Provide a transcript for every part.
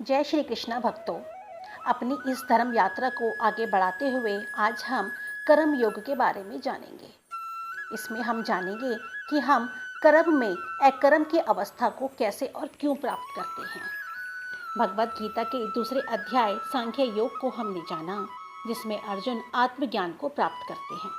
जय श्री कृष्णा भक्तों। अपनी इस धर्म यात्रा को आगे बढ़ाते हुए आज हम कर्म योग के बारे में जानेंगे। इसमें हम जानेंगे कि हम कर्म में अकर्म की अवस्था को कैसे और क्यों प्राप्त करते हैं। भगवत गीता के दूसरे अध्याय सांख्य योग को हमने जाना, जिसमें अर्जुन आत्मज्ञान को प्राप्त करते हैं।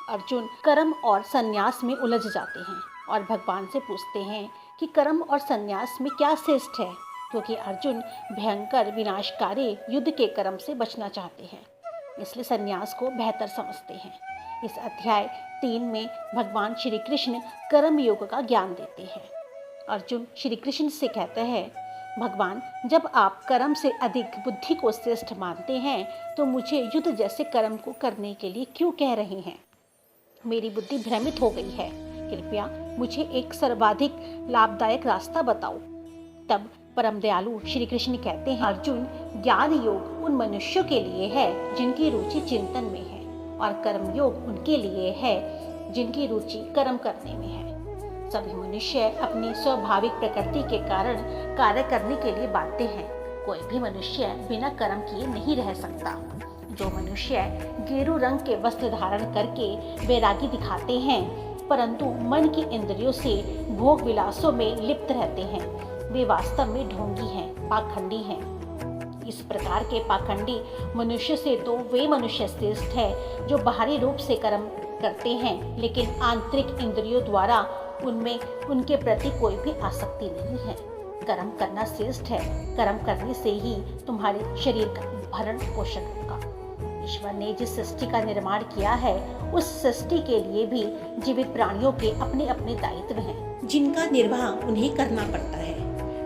अर्जुन कर्म और संन्यास में उलझ जाते हैं और भगवान से पूछते हैं कि कर्म और संन्यास में क्या श्रेष्ठ है, क्योंकि अर्जुन भयंकर विनाशकारी युद्ध के कर्म से बचना चाहते हैं, इसलिए संन्यास को बेहतर समझते हैं। इस अध्याय 3 में भगवान श्री कृष्ण कर्म योग का ज्ञान देते हैं। अर्जुन श्री कृष्ण से कहते हैं, भगवान, जब आप कर्म से अधिक बुद्धि को श्रेष्ठ मानते हैं तो मुझे युद्ध जैसे कर्म को करने के लिए क्यों कह रहे हैं? मेरी बुद्धि भ्रमित हो गई है, कृपया मुझे एक सर्वाधिक लाभदायक रास्ता बताओ। तब परम दयालु श्री कृष्ण कहते हैं, अर्जुन, ज्ञान योग उन मनुष्यों के लिए है जिनकी रुचि चिंतन में है, और कर्म योग उनके लिए है जिनकी रुचि कर्म करने में है। सभी मनुष्य अपनी स्वाभाविक प्रकृति के कारण कार्य करने के लिए बाध्य हैं। कोई भी मनुष्य बिना कर्म किए नहीं रह सकता। जो मनुष्य गेरू रंग के वस्त्र धारण करके वैरागी दिखाते हैं, परंतु मन की इंद्रियों से भोग विलासों में लिप्त रहते हैं, वे वास्तव में ढोंगी हैं, पाखंडी हैं। इस प्रकार के पाखंडी मनुष्य से तो वे मनुष्य श्रेष्ठ है जो बाहरी रूप से कर्म करते हैं, लेकिन आंतरिक इंद्रियों द्वारा उनमें उनके प्रति कोई भी आसक्ति नहीं है। कर्म करना श्रेष्ठ है। कर्म करने से ही तुम्हारे शरीर का भरण पोषण होगा। ईश्वर ने जिस सृष्टि का निर्माण किया है, उस सृष्टि के लिए भी जीवित प्राणियों के अपने अपने दायित्व हैं, जिनका निर्वाह उन्हें करना पड़ता है।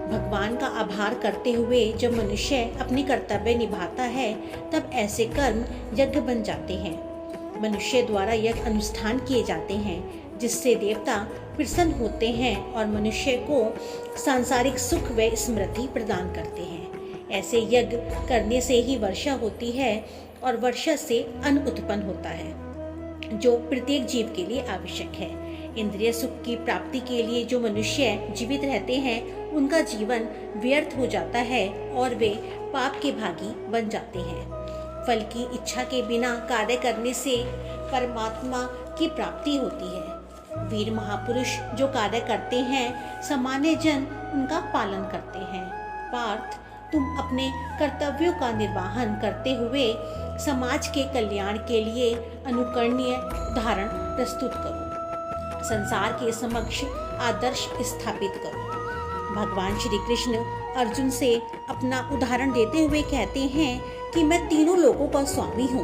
भगवान का आभार करते हुए जब मनुष्य अपने कर्तव्य निभाता है, तब ऐसे कर्म यज्ञ बन जाते हैं। मनुष्य द्वारा यज्ञ अनुष्ठान किए जाते हैं, जिससे देवता प्रसन्न होते हैं और मनुष्य को सांसारिक सुख व स्मृति प्रदान करते हैं। ऐसे यज्ञ करने से ही वर्षा होती है और वर्षा से अन्न उत्पन्न होता है, जो प्रत्येक जीव के लिए आवश्यक है। इंद्रिय सुख की प्राप्ति के लिए जो मनुष्य जीवित रहते हैं, उनका जीवन व्यर्थ हो जाता है और वे पाप के भागी बन जाते हैं। फल की इच्छा के बिना कार्य करने से परमात्मा की प्राप्ति होती है। वीर महापुरुष जो कार्य करते हैं, सामान्य जन उनका पालन करते हैं। पार्थ, तुम अपने कर्तव्यों का निर्वहन करते हुए समाज के कल्याण के लिए अनुकरणीय उदाहरण प्रस्तुत करो। संसार के समक्ष आदर्श स्थापित करो। भगवान श्री कृष्ण अर्जुन से अपना उदाहरण देते हुए कहते हैं कि मैं तीनों लोगों का स्वामी हूँ।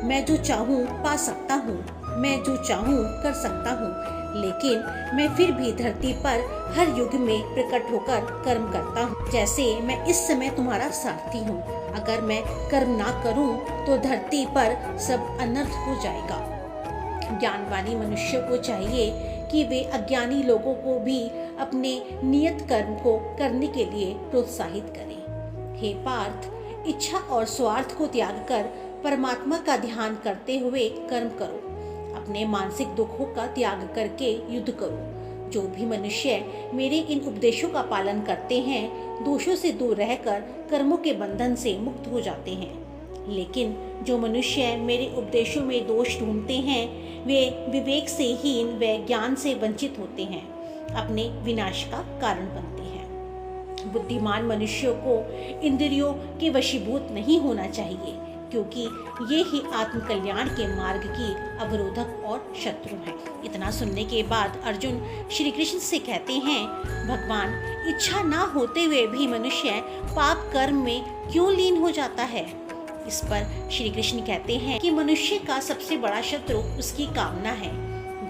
मैं जो चाहूँ पा सकता हूँ, मैं जो चाहूँ कर सकता हूँ, लेकिन मैं फिर भी धरती पर हर युग में प्रकट होकर कर्म करता हूँ। जैसे मैं इस समय तुम्हारा सारथी हूँ। अगर मैं कर्म ना करूँ तो धरती पर सब अनर्थ हो जाएगा। ज्ञानवानी मनुष्य को चाहिए कि वे अज्ञानी लोगों को भी अपने नियत कर्म को करने के लिए प्रोत्साहित करें। हे पार्थ, इच्छा और स्वार्थ को त्याग कर परमात्मा का ध्यान करते हुए कर्म करो। अपने मानसिक दुखों का त्याग करके युद्ध करो। जो भी मनुष्य मेरे इन उपदेशों का पालन करते हैं, दोषों से दूर रहकर कर्मों के बंधन से मुक्त हो जाते हैं। लेकिन जो मनुष्य मेरे उपदेशों में दोष ढूंढते हैं, वे विवेक से हीन व ज्ञान से वंचित होते हैं, अपने विनाश का कारण बनते हैं। बुद्धिमान मनुष्यों को इंद्रियों के वशीभूत नहीं होना चाहिए, क्योंकि ये ही आत्म कल्याण के मार्ग की अवरोधक और शत्रु हैं। इतना सुनने के बाद अर्जुन श्री कृष्ण से कहते हैं, भगवान, इच्छा ना होते हुए भी मनुष्य पाप कर्म में क्यों लीन हो जाता है? इस पर श्री कृष्ण कहते हैं कि मनुष्य का सबसे बड़ा शत्रु उसकी कामना है।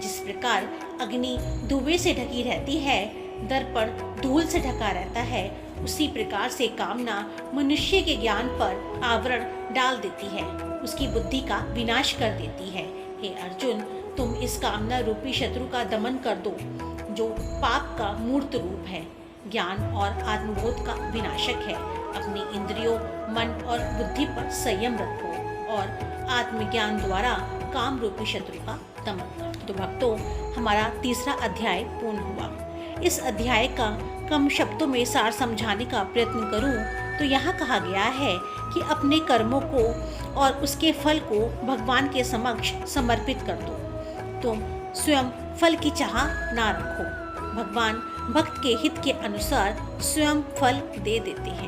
जिस प्रकार अग्नि धुएं से ढकी रहती है, दर्पण धूल से ढका रहता है, उसी प्रकार से कामना मनुष्य के ज्ञान पर आवरण डाल देती है, उसकी बुद्धि का विनाश कर देती है। हे अर्जुन, तुम इस कामना रूपी शत्रु का दमन कर दो, जो पाप का मूर्त रूप है, ज्ञान और आत्मबोध का विनाशक है। अपनी इंद्रियों, मन और बुद्धि पर संयम रखो और आत्मज्ञान द्वारा काम रूपी शत्रु का दमन करो। तो भक्तों, हमारा तीसरा अध्याय पूर्ण हुआ। इस अध्याय का कम शब्दों में सार समझाने का प्रयत्न करूं तो यहाँ कहा गया है कि अपने कर्मों को और उसके फल को भगवान के समक्ष समर्पित कर दो। तुम स्वयं फल की चाह ना रखो। भगवान भक्त के हित के अनुसार स्वयं फल दे देते हैं।